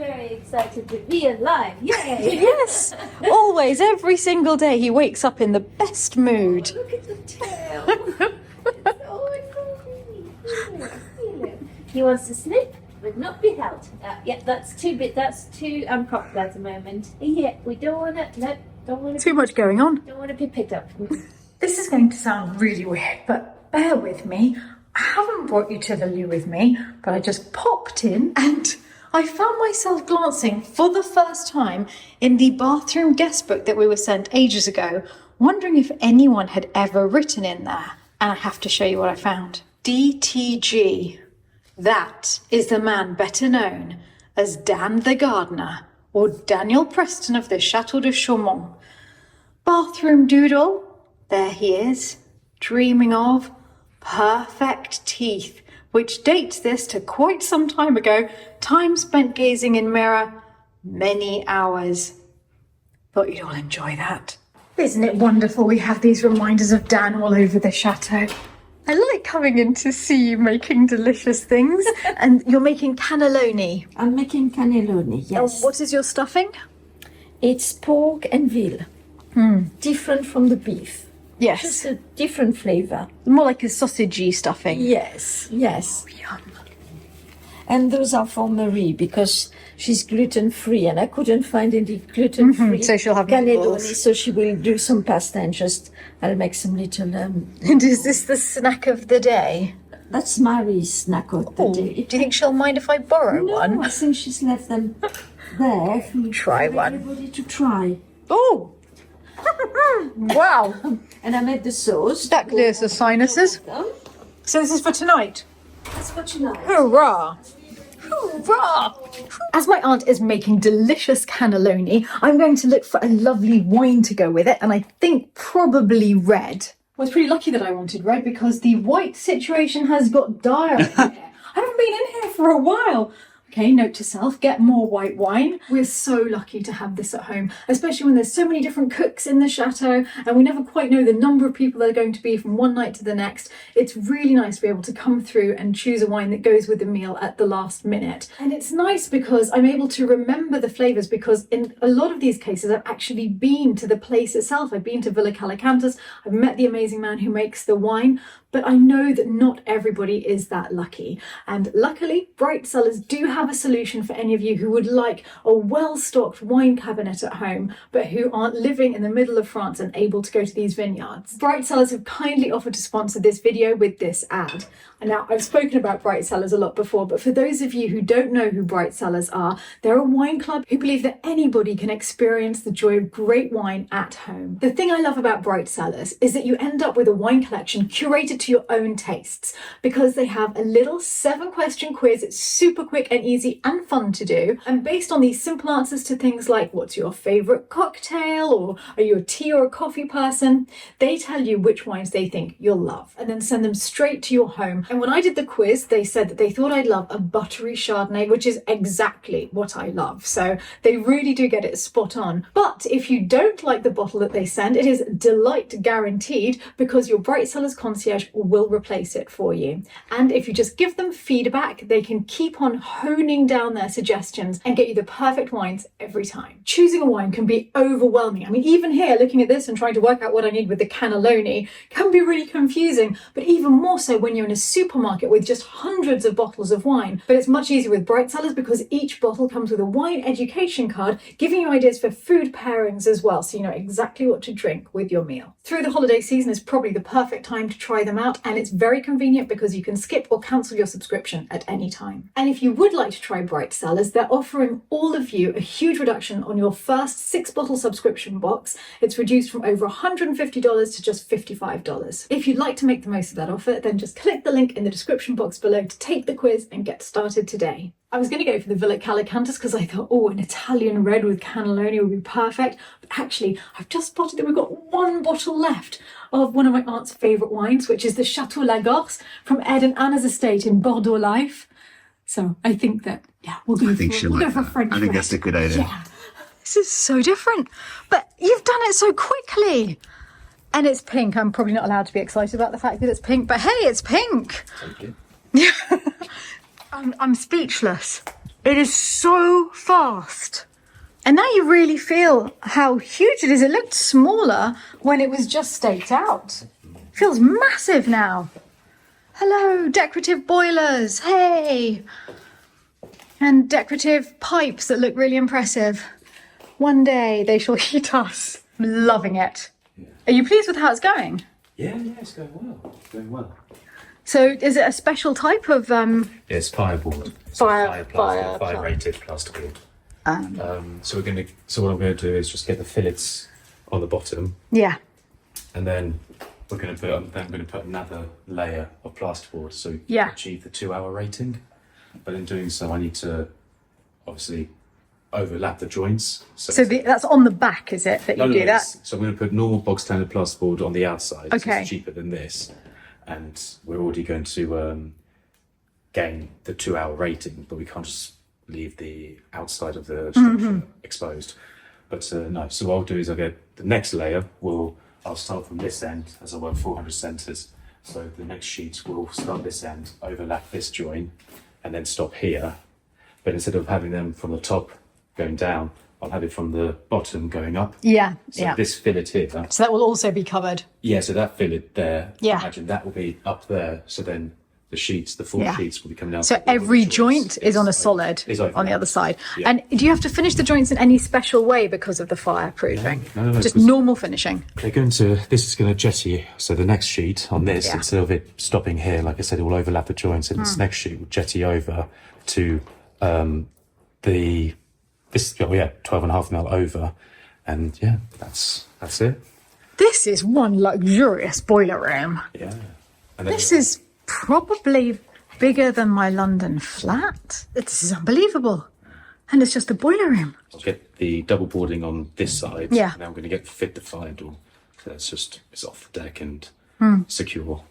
very excited to be alive. Yay! Yes, always, every single day he wakes up in the best mood. Oh, look at the tail. It's so adorable. Feel it. He wants to snip, but not be held. Yeah, that's too big. That's too unpopular at the moment. Yeah, we don't want to. No, don't want to. Too much going on. Don't want to be picked up. This is going to sound really weird, but bear with me. I haven't brought you to the loo with me, but I just popped in and I found myself glancing for the first time in the bathroom guest book that we were sent ages ago, wondering if anyone had ever written in there. And I have to show you what I found. DTG. That is the man better known as Dan the Gardener, or Daniel Preston of the Chateau de Chaumont. Bathroom doodle. There he is, dreaming of perfect teeth, which dates this to quite some time ago, time spent gazing in mirror, many hours. Thought you'd all enjoy that. Isn't it wonderful we have these reminders of Dan all over the chateau? I like coming in to see you making delicious things. And you're making cannelloni. I'm making cannelloni, yes. Oh, what is your stuffing? It's pork and veal. Different from the beef. Yes. Just a different flavour. More like a sausagey stuffing. Yes, yes. Yum. And those are for Marie because she's gluten-free and I couldn't find any gluten-free So she'll have cannelloni, meatballs. so she will do some pasta and just I'll make some little... And is this the snack of the day? That's Marie's snack of the day. Do you think she'll mind if I borrow No, one? I think she's left them there Try for one. everybody to try. Oh! Wow! And I made the sauce. That clears the sinuses. So this is for tonight. That's what you like. Hurrah! Hurrah! As my aunt is making delicious cannelloni, I'm going to look for a lovely wine to go with it, and I think probably red. I was pretty lucky that I wanted red because the white situation has got dire in here. I haven't been in here for a while. Okay, note to self, get more white wine. We're so lucky to have this at home, especially when there's so many different cooks in the chateau and we never quite know the number of people that are going to be from one night to the next. It's really nice to be able to come through and choose a wine that goes with the meal at the last minute. And it's nice because I'm able to remember the flavours because in a lot of these cases I've actually been to the place itself. I've been to Villa Calicantus, I've met the amazing man who makes the wine, but I know that not everybody is that lucky. And luckily, Bright Cellars do have a solution for any of you who would like a well-stocked wine cabinet at home, but who aren't living in the middle of France and able to go to these vineyards. Bright Cellars have kindly offered to sponsor this video with this ad. And now, I've spoken about Bright Cellars a lot before, but for those of you who don't know who Bright Cellars are, they're a wine club who believe that anybody can experience the joy of great wine at home. The thing I love about Bright Cellars is that you end up with a wine collection curated to your own tastes, because they have a little 7-question quiz. It's super quick and easy and fun to do, and based on these simple answers to things like what's your favourite cocktail, or are you a tea or a coffee person, they tell you which wines they think you'll love and then send them straight to your home. And when I did the quiz, they said that they thought I'd love a buttery Chardonnay, which is exactly what I love. So they really do get it spot on. But if you don't like the bottle that they send, it is delight guaranteed, because your Bright Cellars concierge will replace it for you. And if you just give them feedback, they can keep on honing down their suggestions and get you the perfect wines every time. Choosing a wine can be overwhelming. I mean, even here, looking at this and trying to work out what I need with the cannelloni can be really confusing, but even more so when you're in a supermarket with just hundreds of bottles of wine. But it's much easier with Bright Cellars because each bottle comes with a wine education card giving you ideas for food pairings as well, so you know exactly what to drink with your meal. Through the holiday season is probably the perfect time to try them out, and it's very convenient because you can skip or cancel your subscription at any time. And if you would like to try Bright Cellars, they're offering all of you a huge reduction on your first 6-bottle subscription box. It's reduced from over $150 to just $55. If you'd like to make the most of that offer, then just click the link in the description box below to take the quiz and get started today. I was going to go for the Villa Calicantus because I thought, oh, an Italian red with cannelloni would be perfect. But actually, I've just spotted that we've got one bottle left of one of my aunt's favourite wines, which is the Chateau Lagorce from Ed and Anna's estate in Bordeaux Life. So I think that, yeah, we'll go for French red. I think that's a good idea. Yeah. This is so different. But you've done it so quickly. And it's pink. I'm probably not allowed to be excited about the fact that it's pink, but hey, it's pink. Okay. I'm speechless. It is so fast. And now you really feel how huge it is. It looked smaller when it was just staked out. It feels massive now. Hello, decorative boilers. Hey. And decorative pipes that look really impressive. One day they shall heat us. I'm loving it. Yeah. Are you pleased with how it's going? Yeah, it's going well. It's going well. So is it a special type of It's fireboard. Fire rated plasterboard. So what I'm going to do is just get the fillets on the bottom, yeah. and then I'm going to put another layer of plasterboard so Yeah. achieve the 2-hour rating. But in doing so, I need to obviously overlap the joints. So that's on the back, is it, that you do that? So I'm going to put normal box standard plasterboard on the outside. Okay. So it's cheaper than this, and we're already going to gain the 2-hour rating, but we can't just leave the outside of the structure exposed. But no, so what I'll do is I'll get the next layer. I'll start from this end as I work 400 centres. So the next sheet will start this end, overlap this join, and then stop here. But instead of having them from the top going down, I'll have it from the bottom going up. Yeah, So this fillet here. So that will also be covered. Yeah, so that fillet there, Yeah. imagine that will be up there. So then the four sheets will be coming down. So every joint is on a solid on the other side. Yeah. And do you have to finish the joints in any special way because of the fireproofing? No, Just normal finishing? this is going to jetty. So the next sheet on this, instead of it stopping here, like I said, it will overlap the joints, and this next sheet will jetty over to 12.5 mil over. And yeah, that's it. This is one luxurious boiler room. Yeah. And then This is probably bigger than my London flat. This is unbelievable. And it's just a boiler room. I'll get the double boarding on this side. Yeah. And then I'm going to fit the fire door. So it's off the deck and secure.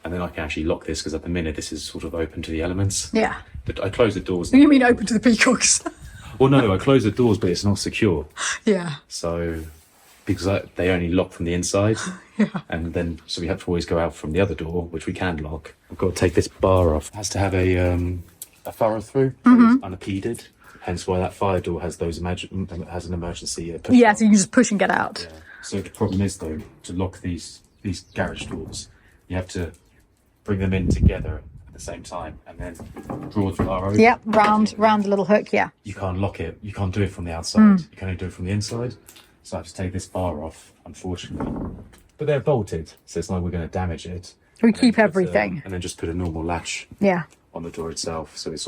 And then I can actually lock this, because at the minute this is sort of open to the elements. Yeah. But I close the doors. You mean open to the peacocks? Well, no, I close the doors, but it's not secure. Yeah. So, because they only lock from the inside. Yeah. And then, so we have to always go out from the other door, which we can lock. We've got to take this bar off. It has to have a furrow through, so it's unimpeded. Hence why that fire door has has an emergency push. Yeah, so you can just push and get out. Yeah. So the problem is, though, to lock these garage doors, you have to bring them in together at the same time and then draw the bar over. Yeah, round the little hook, yeah. You can't lock it. You can't do it from the outside. You can only do it from the inside. So I have to take this bar off, unfortunately. But they're bolted, so it's not like we're going to damage it. We keep everything. And then just put a normal latch Yeah. on the door itself, so it's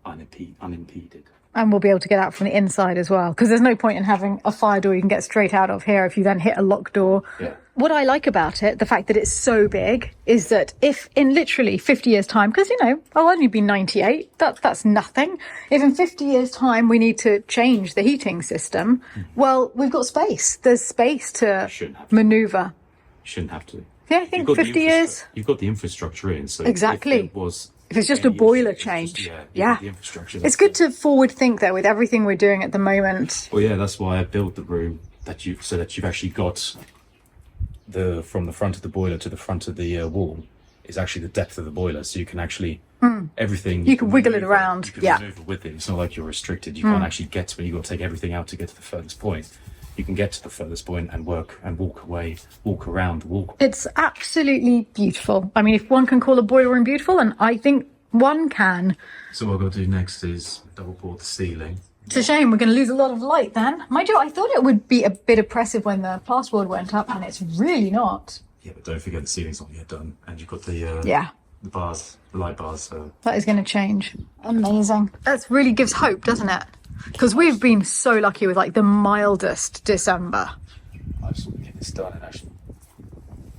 unimpeded. And we'll be able to get out from the inside as well, because there's no point in having a fire door you can get straight out of here if you then hit a locked door. Yeah. What I like about it, the fact that it's so big, is that if in literally 50 years' time, because, I'll only be 98, that's nothing. If in 50 years' time we need to change the heating system, well, we've got space. There's space to manoeuvre. You shouldn't have to. Yeah, I think 50 years. You've got the infrastructure in, so Exactly. If it's just a boiler change. The infrastructure. It's good to forward think, though, with everything we're doing at the moment. Well, yeah, that's why I built the room so that you've actually got from the front of the boiler to the front of the wall is actually the depth of the boiler, so you can actually everything. You can wiggle it around. You can maneuver with it. It's not like you're restricted. You can't actually get to it. You've got to take everything out to get to the furthest point. You can get to the furthest point and walk around the wall. It's absolutely beautiful. I mean, if one can call a boiler room beautiful, and I think one can. So what I've got to do next is double board the ceiling. It's a shame we're going to lose a lot of light then. Mind you, I thought it would be a bit oppressive when the plasterboard went up, and it's really not. Yeah, but don't forget the ceiling's not yet done, and you've got the bars, the light bars. So that is going to change. Amazing. That really gives hope, doesn't it? Because we've been so lucky with like the mildest December. I just want to get this done and actually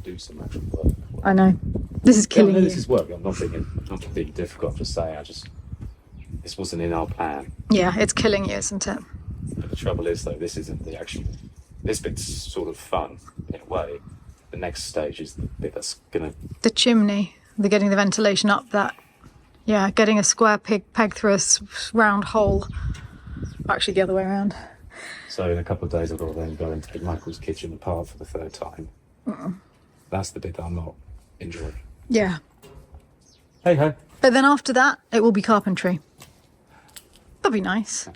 do some actual work. I know. This is killing you. This is work. I'm not being difficult. I'm just saying, this wasn't in our plan. Yeah, it's killing you, isn't it? But the trouble is, though, this isn't the actual. This bit's sort of fun in a way. The next stage is the bit that's gonna. The chimney. They're getting the ventilation up that. Yeah, getting a square peg through a round hole. Actually, the other way around. So in a couple of days, I've got to then go and take Michael's kitchen apart for the third time. That's the bit that I'm not enjoying. Yeah. Hey ho. But then after that, it will be carpentry. That'd be nice.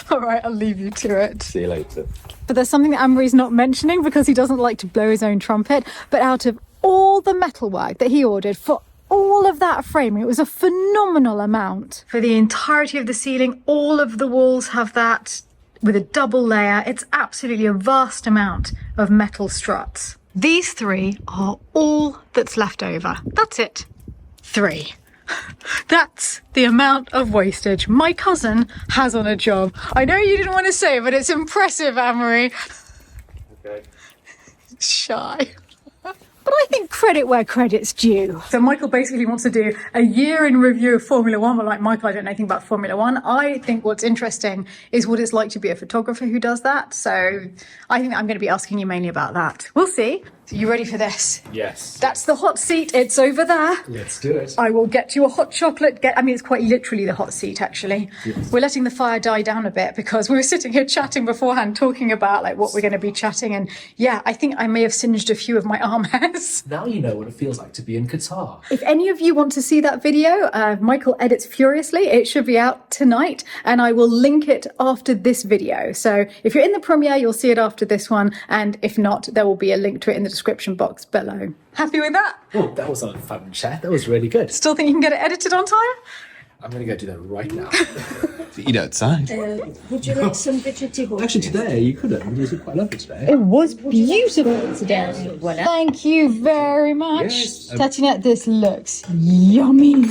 All right, I'll leave you to it. See you later. But there's something that Anne-Marie's not mentioning because he doesn't like to blow his own trumpet. But out of all the metalwork that he ordered for all of that framing, it was a phenomenal amount. For the entirety of the ceiling, all of the walls have that with a double layer. It's absolutely a vast amount of metal struts. These 3 are all that's left over. That's it. 3. That's the amount of wastage my cousin has on a job. I know you didn't want to say it, but it's impressive, Anne-Marie. Okay. Shy. But I think credit where credit's due. So Michael basically wants to do a year in review of Formula One. But like Michael, I don't know anything about Formula One. I think what's interesting is what it's like to be a photographer who does that. So I think I'm going to be asking you mainly about that. We'll see. So you ready for this? Yes. That's the hot seat. It's over there. Let's do it. I will get you a hot chocolate. It's quite literally the hot seat, actually. Yes. We're letting the fire die down a bit because we were sitting here chatting beforehand, talking about like what we're going to be chatting. And yeah, I think I may have singed a few of my arm hairs. Now you know what it feels like to be in Qatar. If any of you want to see that video, Michael edits furiously. It should be out tonight, and I will link it after this video. So if you're in the premiere, you'll see it after this one. And if not, there will be a link to it in the description box below. Happy with that? Oh, that was a fun chat. That was really good. Still think you can get it edited on time? I'm going to go do that right now. Eat outside. Would you like some vegetables? Actually, today you couldn't. It was quite lovely today. It was beautiful today. Voilà. Thank you very much. Yes. Tatiana, this looks yummy.